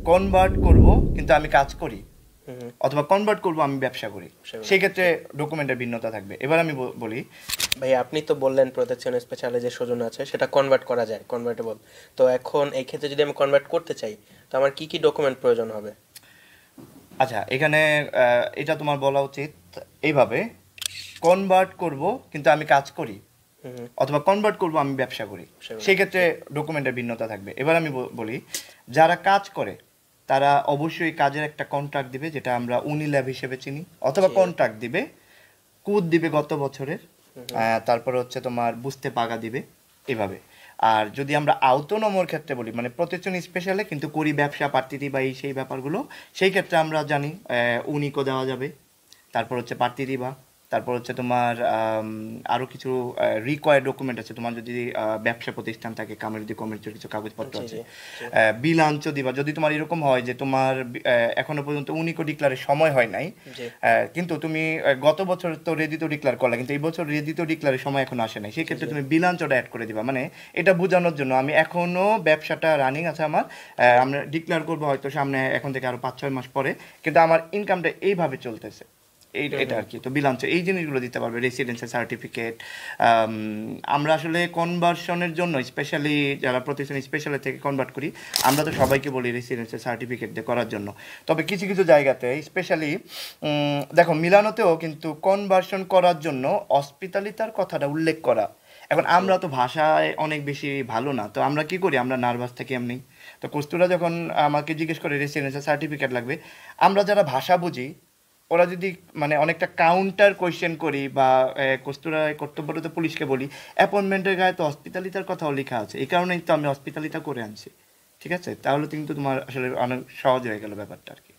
Convert করব কিন্তু আমি কাজ করি, অথবা কনভার্ট করব আমি ব্যবসা করি, সেই ক্ষেত্রে ডকুমেন্টের ভিন্নতা থাকবে। এবার আমি বলি ভাই, আপনি তো বললেন প্রোটেকশন স্পেশালে যে সৌজন্য আছে সেটা কনভার্ট করা যায়, কনভার্টেবল। তো এখন এই ক্ষেত্রে যদি আমি কনভার্ট করতে চাই, তো আমার কি কি ডকুমেন্ট প্রয়োজন হবে? আচ্ছা, এখানে এটা তোমার বলা উচিত এইভাবে, কনভার্ট করব কিন্তু আমি কাজ করি, অথবা কনভার্ট করব আমি ব্যবসা করি, সেই ক্ষেত্রে ডকুমেন্টের ভিন্নতা থাকবে। এবার আমি বলি, যারা কাজ করে তারা অবশ্যই কাজের একটা কন্ট্রাক্ট দিবে, যেটা আমরা উনিল্যাব হিসেবে চিনি, অথবা কন্ট্রাক্ট দিবে, কুদ দিবে গত বছরের, তারপরে হচ্ছে তোমার বুঝতে পাগা দিবে, এভাবে। আর যদি আমরা আউটোনমর ক্ষেত্রে বলি, মানে প্রটেকশন স্পেশালে কিন্তু করি ব্যবসা প্রার্থী বা এই সেই ব্যাপারগুলো, সেই ক্ষেত্রে আমরা জানি উনিকো দেওয়া যাবে, তারপর হচ্ছে প্রার্থী দিবা, তারপর হচ্ছে তোমার আরও কিছু রিকোয়ার্ড ডকুমেন্ট আছে। তোমার যদি ব্যবসা প্রতিষ্ঠান থাকে, কামের যদি কমার্সিয়াল কিছু কাগজপত্র আছে, বিলাঞ্চও দিবা। যদি তোমার এরকম হয় যে তোমার এখনো পর্যন্ত উনিকো ডিক্লারের সময় হয় নাই, কিন্তু তুমি গত বছর তো রেজিতো ডিক্লার করলা, কিন্তু এই বছর রেজিতো ডিক্লারের সময় এখন আসে নাই, সেই ক্ষেত্রে তুমি বিলাঞ্চটা অ্যাড করে দিবা। মানে এটা বোঝানোর জন্য আমি এখনো ব্যবসাটা রানিং আছে আমার, আমরা ডিক্লার করবো হয়তো সামনে এখন থেকে আরো 5-6 মাস পরে, কিন্তু আমার ইনকামটা এইভাবে চলতেছে, এটা আর কি। তো বিলাঞ্চ এই জিনিসগুলো দিতে পারবে, রেসিডেন্সিয়াল সার্টিফিকেট। আমরা আসলে কনভার্সনের জন্য স্পেশালি যারা প্রতিষ্ঠান স্পেশালি থেকে কনভার্ট করি, আমরা তো সবাইকে বলি রেসিডেন্সিয়াল সার্টিফিকেট দিয়ে করার জন্য। তবে কিছু কিছু জায়গাতে স্পেশালি দেখো, মিলানোতেও কিন্তু কনভার্সন করার জন্য হসপিটালিটার কথাটা উল্লেখ করা। এখন আমরা তো ভাষায় অনেক বেশি ভালো না, তো আমরা কি করি, আমরা নার্ভাস থাকি এমনি। তো কস্তুরা যখন আমাকে জিজ্ঞেস করে রেসিডেন্সিয়াল সার্টিফিকেট লাগবে, আমরা যারা ভাষা বুঝি ওরা যদি মানে অনেকটা কাউন্টার কোয়েশ্চেন করি, বা কস্তুরা কর্তব্যরত পুলিশকে বলি অ্যাপয়েন্টমেন্টের গায়ে তো হসপিটালিটার কথাও লেখা আছে, এই কারণেই তো আমি হসপিটালিটা করে আনছি, ঠিক আছে? তাহলে কিন্তু তোমার আসলে অনেক সহজ হয়ে গেল ব্যাপারটা আর কি।